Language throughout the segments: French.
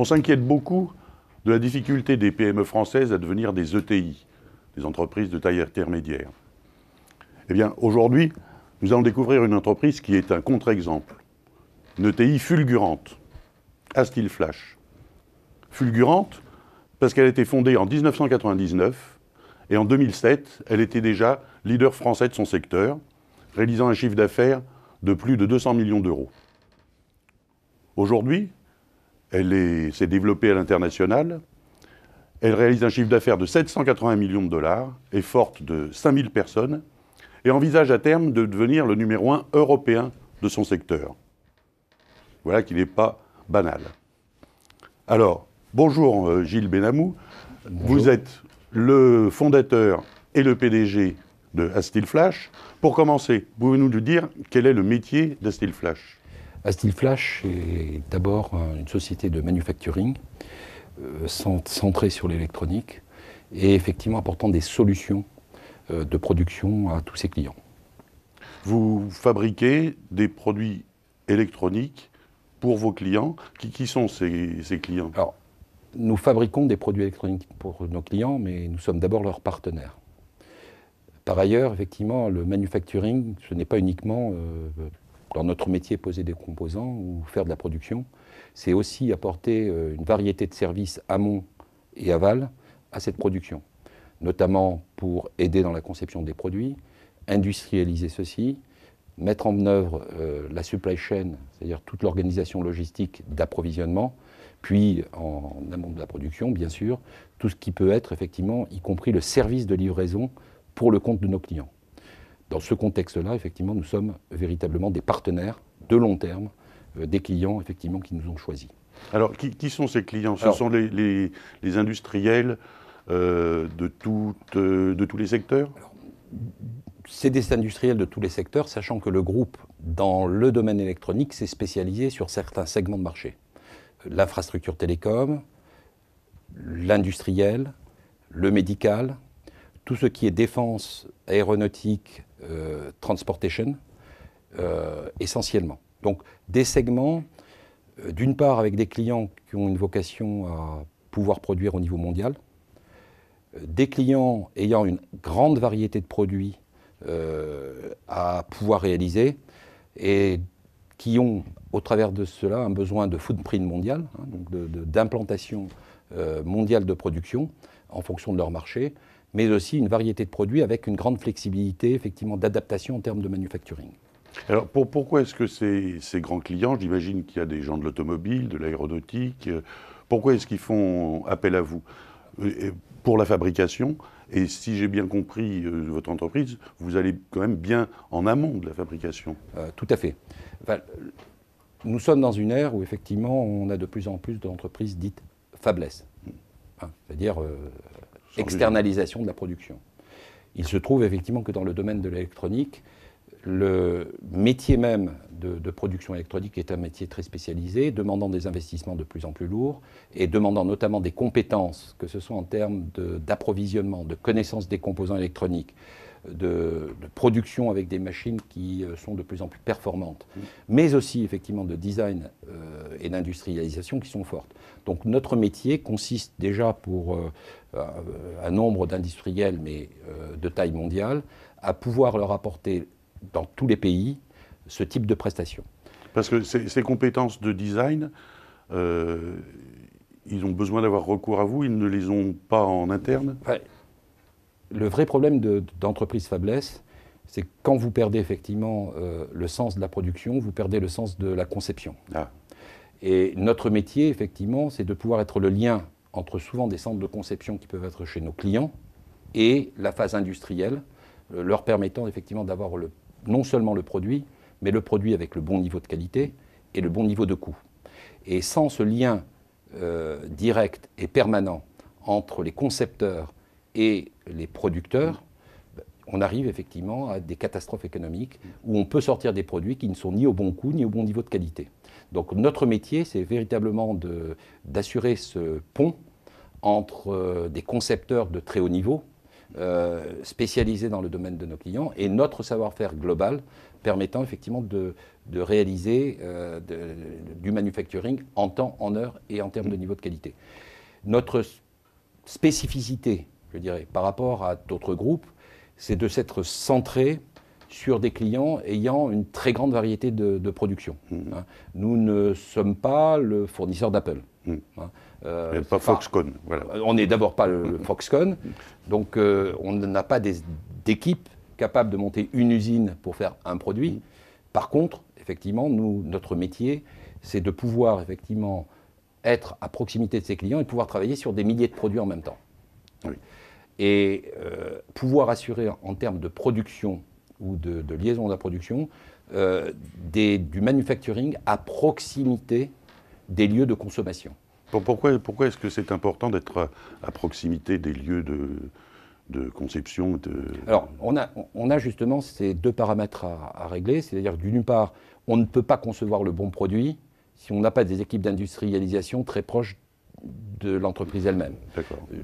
On s'inquiète beaucoup de la difficulté des PME françaises à devenir des ETI, des entreprises de taille intermédiaire. Eh bien, aujourd'hui, nous allons découvrir une entreprise qui est un contre-exemple. Une ETI fulgurante, Astil-Flash. Fulgurante parce qu'elle a été fondée en 1999 et en 2007, elle était déjà leader français de son secteur, réalisant un chiffre d'affaires de plus de 200 millions d'euros. Aujourd'hui, elle s'est développée à l'international. Elle réalise un chiffre d'affaires de 780 millions de dollars, est forte de 5000 personnes et envisage à terme de devenir le numéro 1 européen de son secteur. Voilà qui n'est pas banal. Alors, bonjour Gilles Benamou. Bonjour. Vous êtes le fondateur et le PDG de Astil-Flash. Pour commencer, pouvez-vous nous dire quel est le métier d'Astil-Flash ? Astil-Flash est d'abord une société de manufacturing centrée sur l'électronique et effectivement apportant des solutions de production à tous ses clients. Vous fabriquez des produits électroniques pour vos clients. Qui sont ces clients ? Alors, nous fabriquons des produits électroniques pour nos clients, mais nous sommes d'abord leurs partenaires. Par ailleurs, effectivement, le manufacturing, ce n'est pas uniquement dans notre métier poser des composants ou faire de la production, c'est aussi apporter une variété de services amont et aval à cette production, notamment pour aider dans la conception des produits, industrialiser ceci, mettre en œuvre la supply chain, c'est-à-dire toute l'organisation logistique d'approvisionnement, puis en amont de la production, bien sûr, tout ce qui peut être effectivement, y compris le service de livraison pour le compte de nos clients. Dans ce contexte-là, effectivement, nous sommes véritablement des partenaires de long terme des clients effectivement, qui nous ont choisis. Alors, qui sont ces clients ? Ce sont les industriels de tous les secteurs ? C'est des industriels de tous les secteurs, sachant que le groupe, dans le domaine électronique, s'est spécialisé sur certains segments de marché. L'infrastructure télécom, l'industriel, le médical, tout ce qui est défense, aéronautique, transportation, essentiellement. Donc des segments, d'une part avec des clients qui ont une vocation à pouvoir produire au niveau mondial, des clients ayant une grande variété de produits à pouvoir réaliser et qui ont, au travers de cela, un besoin de footprint mondial, hein, donc d'implantation mondiale de production en fonction de leur marché, mais aussi une variété de produits avec une grande flexibilité, effectivement, d'adaptation en termes de manufacturing. Alors, pourquoi est-ce que ces grands clients, j'imagine qu'il y a des gens de l'automobile, de l'aéronautique, pourquoi est-ce qu'ils font appel à vous pour la fabrication? Et si j'ai bien compris votre entreprise, vous allez quand même bien en amont de la fabrication. Tout à fait. Enfin, nous sommes dans une ère où, effectivement, on a de plus en plus d'entreprises dites fabless, hein, c'est-à-dire externalisation de la production. Il se trouve effectivement que dans le domaine de l'électronique, le métier même de production électronique est un métier très spécialisé, demandant des investissements de plus en plus lourds et demandant notamment des compétences, que ce soit en termes d'approvisionnement, de connaissance des composants électroniques, de production avec des machines qui sont de plus en plus performantes, mais aussi effectivement de design et d'industrialisation qui sont fortes. Donc notre métier consiste déjà pour un nombre d'industriels, mais de taille mondiale, à pouvoir leur apporter dans tous les pays ce type de prestations. Parce que ces compétences de design, ils ont besoin d'avoir recours à vous, ils ne les ont pas en interne ? Ouais. Le vrai problème d'entreprise fabless, c'est que quand vous perdez effectivement le sens de la production, vous perdez le sens de la conception. Ah. Et notre métier, effectivement, c'est de pouvoir être le lien entre souvent des centres de conception qui peuvent être chez nos clients et la phase industrielle, leur permettant effectivement d'avoir non seulement le produit, mais le produit avec le bon niveau de qualité et le bon niveau de coût. Et sans ce lien direct et permanent entre les concepteurs et les producteurs, on arrive effectivement à des catastrophes économiques où on peut sortir des produits qui ne sont ni au bon coût ni au bon niveau de qualité. Donc notre métier, c'est véritablement d'assurer ce pont entre des concepteurs de très haut niveau, spécialisés dans le domaine de nos clients et notre savoir-faire global permettant effectivement de réaliser du manufacturing en temps, en heure et en termes de niveau de qualité. Notre spécificité, je dirais, par rapport à d'autres groupes, c'est de s'être centré sur des clients ayant une très grande variété de production. Nous ne sommes pas le fournisseur d'Apple. Pas Foxconn. Voilà. On n'est d'abord pas le Foxconn, donc on n'a pas d'équipe capable de monter une usine pour faire un produit. Par contre, effectivement, notre métier, c'est de pouvoir effectivement être à proximité de ses clients et de pouvoir travailler sur des milliers de produits en même temps. Oui. Et pouvoir assurer en termes de production ou de liaison de la production du manufacturing à proximité des lieux de consommation. Pourquoi est-ce que c'est important d'être à proximité des lieux de conception Alors, on a justement ces deux paramètres à régler. C'est-à-dire, d'une part, on ne peut pas concevoir le bon produit si on n'a pas des équipes d'industrialisation très proches de l'entreprise elle-même.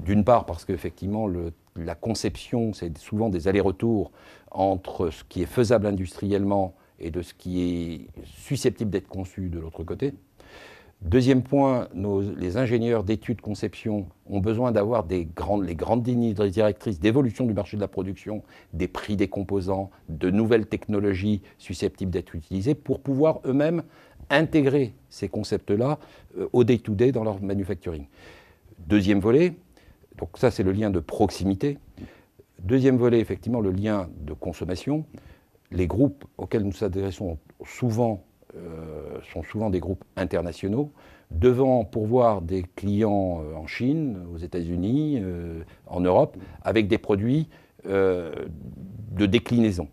D'une part, parce qu'effectivement, la conception, c'est souvent des allers-retours entre ce qui est faisable industriellement et de ce qui est susceptible d'être conçu de l'autre côté. Deuxième point, les ingénieurs d'études conception ont besoin d'avoir les grandes lignes directrices d'évolution du marché de la production, des prix des composants, de nouvelles technologies susceptibles d'être utilisées pour pouvoir eux-mêmes intégrer ces concepts-là au day-to-day dans leur manufacturing. Deuxième volet, donc ça c'est le lien de proximité. Deuxième volet, effectivement, le lien de consommation. Les groupes auxquels nous nous adressons sont souvent des groupes internationaux, devant pourvoir des clients en Chine, aux États-Unis, en Europe, avec des produits de déclinaison.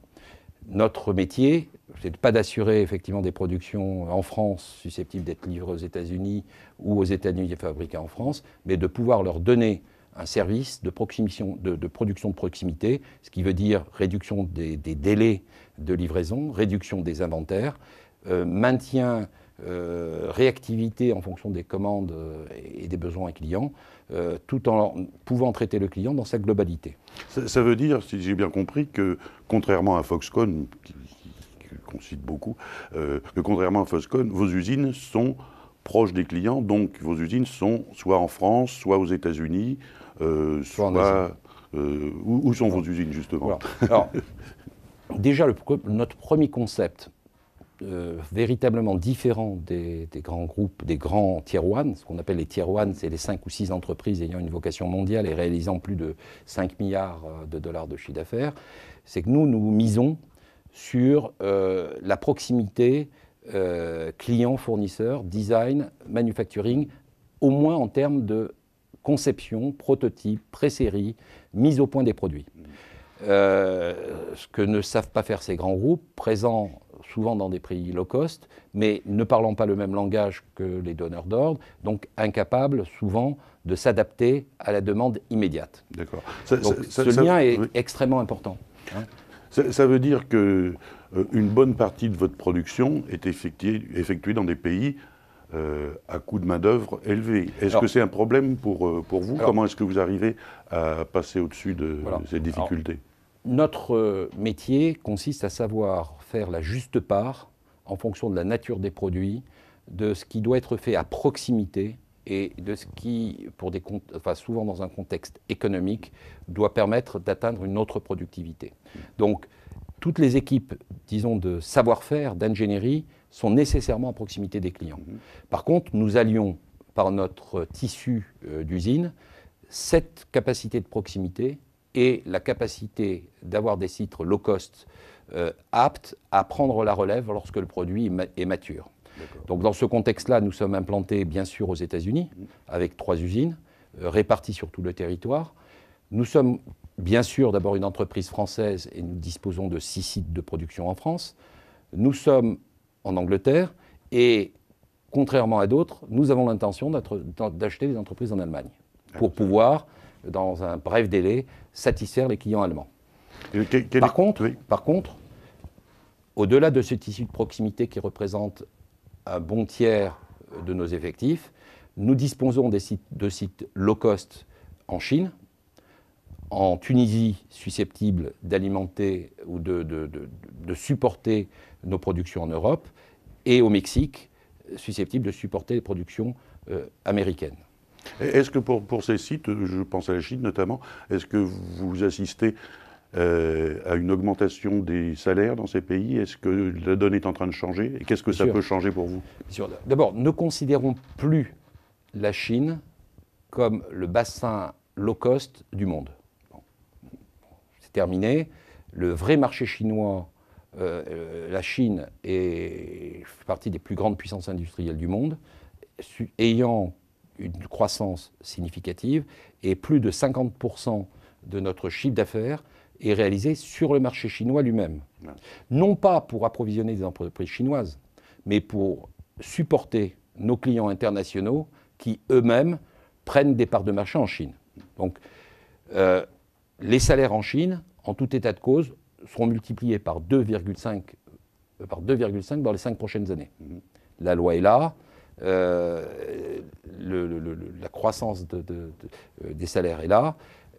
Notre métier, c'est pas d'assurer effectivement des productions en France susceptibles d'être livrées aux États-Unis ou aux États-Unis fabriquées en France, mais de pouvoir leur donner un service de production de proximité, ce qui veut dire réduction des délais de livraison, réduction des inventaires, maintien, réactivité en fonction des commandes et des besoins clients, tout en pouvant traiter le client dans sa globalité. Ça veut dire, si j'ai bien compris, que contrairement à Foxconn, qu'on cite beaucoup, que contrairement à Foxconn, vos usines sont proches des clients, donc vos usines sont soit en France, soit aux États-Unis, soit en Asie. Où sont vos usines, justement? Voilà. Alors, déjà, notre premier concept, véritablement différent des grands groupes, des grands tier 1, ce qu'on appelle les tier 1, c'est les 5 ou 6 entreprises ayant une vocation mondiale et réalisant plus de 5 milliards de dollars de chiffre d'affaires, c'est que nous misons sur la proximité client-fournisseur, design, manufacturing, au moins en termes de conception, prototype, pré-série, mise au point des produits. Ce que ne savent pas faire ces grands groupes, présents souvent dans des pays low cost, mais ne parlant pas le même langage que les donneurs d'ordre, donc incapables souvent de s'adapter à la demande immédiate. D'accord. Donc ce lien est extrêmement important. Hein. Ça veut dire qu'une bonne partie de votre production est effectuée dans des pays à coût de main-d'œuvre élevé. Est-ce que c'est un problème pour vous? Comment est-ce que vous arrivez à passer au-dessus de ces difficultés? Notre métier consiste à savoir faire la juste part en fonction de la nature des produits, de ce qui doit être fait à proximité et de ce qui, souvent dans un contexte économique, doit permettre d'atteindre une autre productivité. Donc, toutes les équipes, disons, de savoir-faire, d'ingénierie, sont nécessairement à proximité des clients. Par contre, nous allions, par notre tissu d'usine, cette capacité de proximité et la capacité d'avoir des sites low cost aptes à prendre la relève lorsque le produit est mature. Donc dans ce contexte-là, nous sommes implantés bien sûr aux États-Unis, avec 3 usines, réparties sur tout le territoire. Nous sommes bien sûr d'abord une entreprise française et nous disposons de 6 sites de production en France. Nous sommes en Angleterre et, contrairement à d'autres, nous avons l'intention d'acheter des entreprises en Allemagne pour pouvoir, dans un bref délai, satisfaire les clients allemands. Par contre, au-delà de ce tissu de proximité qui représente un bon tiers de nos effectifs, nous disposons de sites low cost en Chine, en Tunisie susceptibles d'alimenter ou de supporter nos productions en Europe, et au Mexique susceptibles de supporter les productions américaines. Est-ce que pour ces sites, je pense à la Chine notamment, est-ce que vous assistez à une augmentation des salaires dans ces pays? Est-ce que la donne est en train de changer? Et qu'est-ce que ça peut changer pour vous? D'abord, ne considérons plus la Chine comme le bassin low cost du monde. Bon. C'est terminé. Le vrai marché chinois, la Chine fait partie des plus grandes puissances industrielles du monde, ayant une croissance significative, et plus de 50% de notre chiffre d'affaires est réalisé sur le marché chinois lui-même. Ouais. Non pas pour approvisionner des entreprises chinoises, mais pour supporter nos clients internationaux qui eux-mêmes prennent des parts de marché en Chine. Donc, les salaires en Chine, en tout état de cause, seront multipliés par 2,5 dans les 5 prochaines années. La loi est là, la croissance des salaires est là,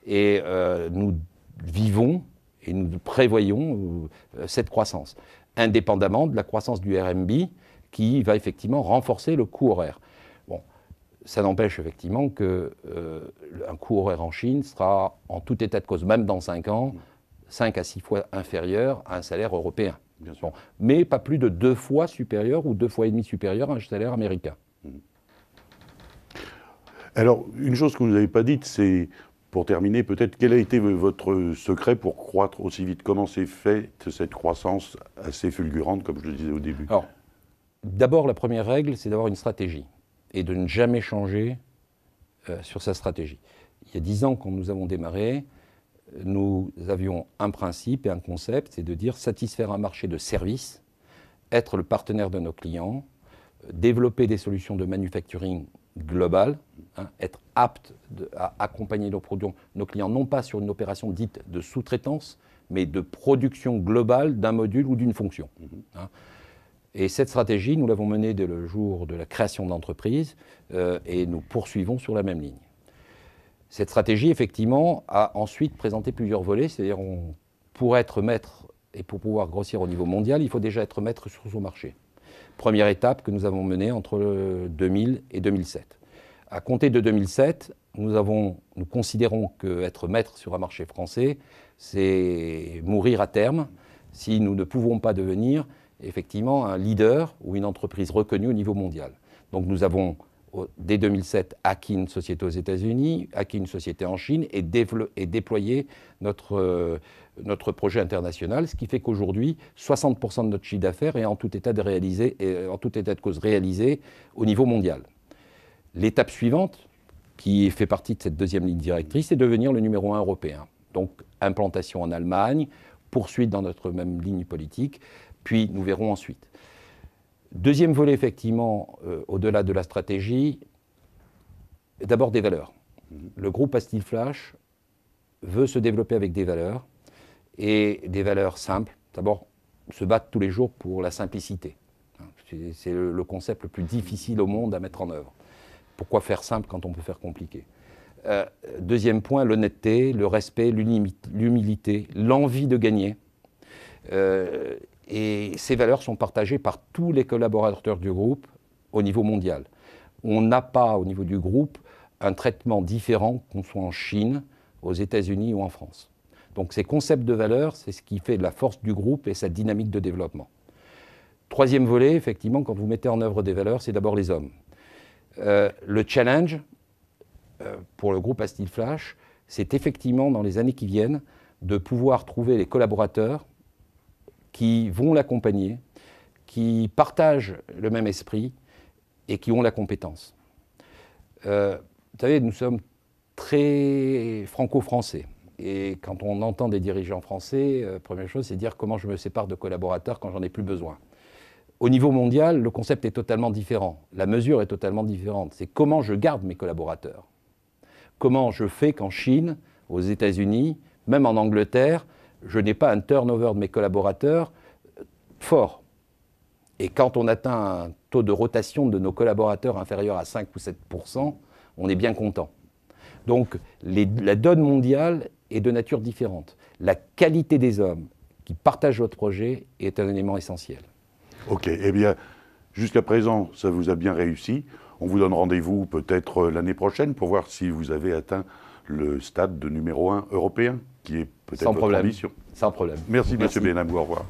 et nous vivons et nous prévoyons cette croissance, indépendamment de la croissance du RMB qui va effectivement renforcer le coût horaire. Bon, ça n'empêche effectivement qu'un coût horaire en Chine sera, en tout état de cause, même dans 5 ans, 5 à 6 fois inférieur à un salaire européen. Bon, mais pas plus de 2 fois supérieur ou 2 fois et demi supérieur à un salaire américain. Alors, une chose que vous n'avez pas dite, c'est, pour terminer, peut-être, quel a été votre secret pour croître aussi vite? Comment s'est faite cette croissance assez fulgurante, comme je le disais au début? Alors, d'abord, la première règle, c'est d'avoir une stratégie et de ne jamais changer sur sa stratégie. Il y a 10 ans, quand nous avons démarré, nous avions un principe et un concept, c'est de dire satisfaire un marché de services, être le partenaire de nos clients, développer des solutions de manufacturing global, être apte à accompagner nos clients, non pas sur une opération dite de sous-traitance, mais de production globale d'un module ou d'une fonction. Et cette stratégie, nous l'avons menée dès le jour de la création d'entreprise et nous poursuivons sur la même ligne. Cette stratégie, effectivement, a ensuite présenté plusieurs volets, c'est-à-dire pour être maître et pour pouvoir grossir au niveau mondial, il faut déjà être maître sur son marché. Première étape que nous avons menée entre 2000 et 2007. À compter de 2007, nous considérons qu'être maître sur un marché français, c'est mourir à terme si nous ne pouvons pas devenir effectivement un leader ou une entreprise reconnue au niveau mondial. Donc nous avons, dès 2007, acquis une société aux États-Unis, acquis une société en Chine et déployé notre projet international, ce qui fait qu'aujourd'hui, 60% de notre chiffre d'affaires est en tout état de cause réalisé au niveau mondial. L'étape suivante, qui fait partie de cette deuxième ligne directrice, c'est devenir le numéro 1 européen. Donc implantation en Allemagne, poursuite dans notre même ligne politique, puis nous verrons ensuite. Deuxième volet, effectivement, au-delà de la stratégie, d'abord des valeurs. Le groupe Astil-Flash veut se développer avec des valeurs, et des valeurs simples. D'abord, se battre tous les jours pour la simplicité. C'est le concept le plus difficile au monde à mettre en œuvre. Pourquoi faire simple quand on peut faire compliqué? Deuxième point, l'honnêteté, le respect, l'humilité, l'envie de gagner. Et ces valeurs sont partagées par tous les collaborateurs du groupe au niveau mondial. On n'a pas, au niveau du groupe, un traitement différent qu'on soit en Chine, aux États-Unis ou en France. Donc ces concepts de valeurs, c'est ce qui fait la force du groupe et sa dynamique de développement. Troisième volet, effectivement, quand vous mettez en œuvre des valeurs, c'est d'abord les hommes. Le challenge pour le groupe Astil-Flash, c'est effectivement, dans les années qui viennent, de pouvoir trouver les collaborateurs qui vont l'accompagner, qui partagent le même esprit et qui ont la compétence. Vous savez, nous sommes très franco-français. Et quand on entend des dirigeants français, première chose, c'est dire comment je me sépare de collaborateurs quand j'en ai plus besoin. Au niveau mondial, le concept est totalement différent. La mesure est totalement différente. C'est comment je garde mes collaborateurs. Comment je fais qu'en Chine, aux États-Unis, même en Angleterre, je n'ai pas un turnover de mes collaborateurs fort. Et quand on atteint un taux de rotation de nos collaborateurs inférieur à 5 ou 7%, on est bien content. Donc la donne mondiale est de nature différente. La qualité des hommes qui partagent votre projet est un élément essentiel. Ok, eh bien, jusqu'à présent, ça vous a bien réussi. On vous donne rendez-vous peut-être l'année prochaine pour voir si vous avez atteint le stade de numéro 1 européen, qui est peut-être votre ambition. Sans problème. Merci. Monsieur Benhamou, au revoir.